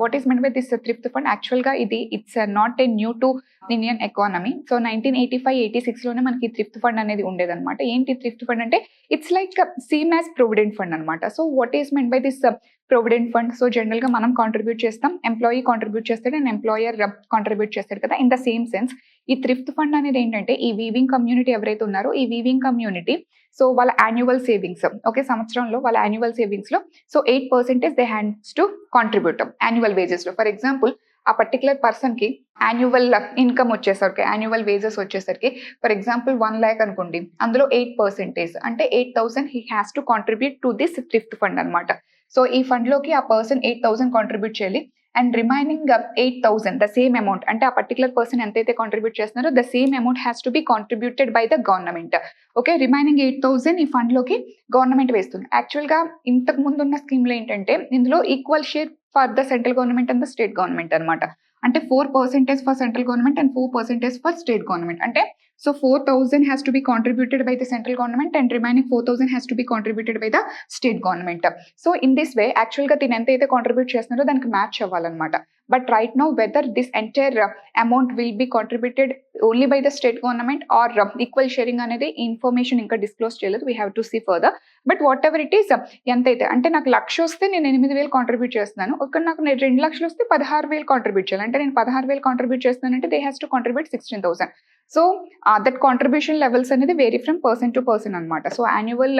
What is meant by this thrift fund? యాక్చువల్‌గా it's not a new to Indian economy. So 1985, 86లోనే మనకి thrift fund అనేది ఉండేదన్నమాట. ఏంటి థ్రిఫ్ట్ ఫండ్ అంటే it's like same as provident fund అన్నమాట. So what is meant by this provident fund? So జనరల్‌గా మనం కాంట్రిబ్యూట్ చేస్తాం, ఎంప్లాయీ కాంట్రిబ్యూట్ చేస్తాడు అండ్ ఎంప్లాయర్ కాంట్రిబ్యూట్ చేస్తాడు కదా! ఇన్ ద సేమ్ సెన్స్ ఈ థ్రిఫ్ట్ ఫండ్ అనేది ఏంటంటే ఈ వీవింగ్ కమ్యూనిటీ ఎవరైతే ఉన్నారో ఈ వీవింగ్ కమ్యూనిటీ సో వాళ్ళ యాన్యువల్ సేవింగ్స్ ఒకే సంవత్సరంలో వాళ్ళ యాన్యువల్ సేవింగ్స్‌లో so 8% they hands to contribute annual వేజెస్‌లో. ఫర్ ఎగ్జాంపుల్ ఆ పర్టిక్యులర్ పర్సన్‌కి యాన్యువల్ ఇన్‌కమ్ వచ్చేసరికి యాన్యువల్ వేజెస్ వచ్చేసరికి ఫర్ ఎగ్జాంపుల్ 1 లాక్ అనుకోండి. అందులో 8% అంటే 8,000 he has to contribute to this thrift fund అన్నమాట. సో ఈ ఫండ్‌లోకి ఆ పర్సన్ 8,000 కాంట్రిబ్యూట్ చేయాలి. And remaining 8,000 the same amount అంటే ఆ పర్టిక్యులర్ పర్సన్ ఎంతైతే కాంట్రిబ్యూట్ చేస్తున్నారో the same amount has to be contributed by the government. Okay, remaining 8,000 ఈ ఫండ్‌లోకి గవర్నమెంట్ వేస్తుంది. యాక్చువల్‌గా ఇంతకు ముందు ఉన్న స్కీమ్‌లో ఏంటంటే ఇందులో equal share for the central government and the state government అన్నమాట. అంటే 4% for central government and 4% for state government. అంటే so 4,000 has to be contributed by the central government and remaining 4,000 has to be contributed by the state government. So in this way యాక్చువల్‌గా తిను ఎంతైతే contribute చేస్తున్నారో దానికి match అవ్వాలన్నమాట. But right now whether this entire amount will be contributed only by the state government or equal sharing అనేది information ఇంకా disclose చేయలేదు. We have to see further. But whatever it is ఎంతైతే అంటే నాకు 1,00,000 వస్తే నేను 8,000 contribute చేస్తున్నాను. ఇక్కడ నాకు 2,00,000 వస్తే 16,000 కాంట్రిబ్యూట్ చేయాలి. అంటే నేను 16,000 కాంట్రిబ్యూట్ చేస్తున్నానంటే they has to contribute 16,000. So that contribution levels అనేది vary from person to person అనమాట. సో యాన్యువల్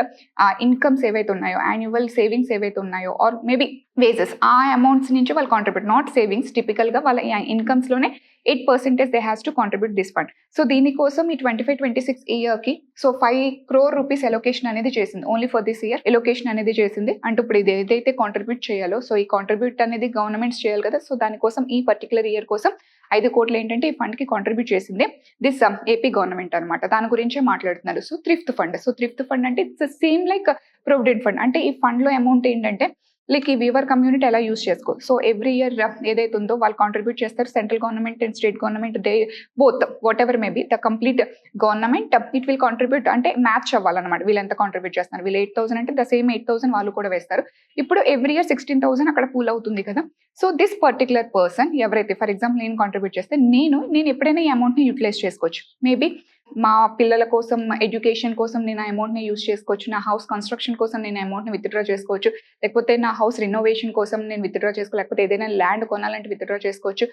ఇన్కమ్స్ ఏవైతే ఉన్నాయో యాన్యువల్ సేవింగ్స్ ఏవైతే ఉన్నాయో ఆర్ మేబీ వేజెస్ ఆ అమౌంట్స్ నుంచి వాళ్ళు కాంట్రిబ్యూట్ నాట్ సేవింగ్స్ టిపికల్గా వాళ్ళ ఇన్కమ్స్లోనే 8% they has to contribute this fund. So దీనికోసం ఈ 25-26 ఇయర్కి సో 5 crore rupees ఎలొకేషన్ అనేది చేసింది. Only for this year allocation అనేది చేసింది. అంటే ఇప్పుడు ఇది ఏదైతే కాంట్రిబ్యూట్ చేయాలో సో ఈ కాంట్రిబ్యూట్ అనేది గవర్నమెంట్స్ చేయాలి కదా. సో దానికోసం ఈ పర్టికులర్ ఇయర్ కోసం 5 కోట్లు ఏంటంటే ఈ ఫండ్కి కాంట్రిబ్యూట్ చేసింది దిస్ ఏపీ గవర్నమెంట్ అనమాట. దాని గురించే మాట్లాడుతున్నారు. So thrift fund. So thrift fund అంటే it's same like provident fund. అంటే ఈ ఫండ్లో అమౌంట్ ఏంటంటే లైక్ ఈ వీవర్ కమ్యూనిటీ ఎలా యూస్ చేసుకో. సో ఎవ్రీ ఇయర్ ఏదైతే ఉందో వాళ్ళు కాంట్రిబ్యూట్ చేస్తారు. Central government and state government they both whatever may be the complete government it will contribute అంటే మ్యాచ్ అవ్వాలన్నమాట. వీళ్ళు ఎంత కాంట్రిబ్యూట్ చేస్తున్నారు, వీళ్ళు 8,000 అంటే ద సేమ్ 8,000 వాళ్ళు కూడా వేస్తారు. ఇప్పుడు ఎవ్రీ ఇయర్ 16,000 అక్కడ పూల్ అవుతుంది కదా. సో దిస్ పర్టికులర్ పర్సన్ ఎవరైతే ఫర్ ఎగ్జాంపుల్ నేను కాంట్రిబ్యూట్ చేస్తే నేను ఎప్పుడైనా ఈ అమౌంట్ని యూటిలైజ్ చేసుకోవచ్చు. మేబీ మా పిల్లల కోసం ఎడ్యుకేషన్ కోసం నేను ఆ అమౌంట్ని యూజ్ చేసుకోవచ్చు. నా హౌస్ కన్స్ట్రక్షన్ కోసం నేను అమౌంట్ని విత్డ్రా చేసుకోవచ్చు. లేకపోతే నా హౌస్ రినోవేషన్ కోసం నేను విత్డ్రా చేసుకోవచ్చు. లేకపోతే ఏదైనా ల్యాండ్ కొనాలంటే విత్డ్రా చేసుకోవచ్చు.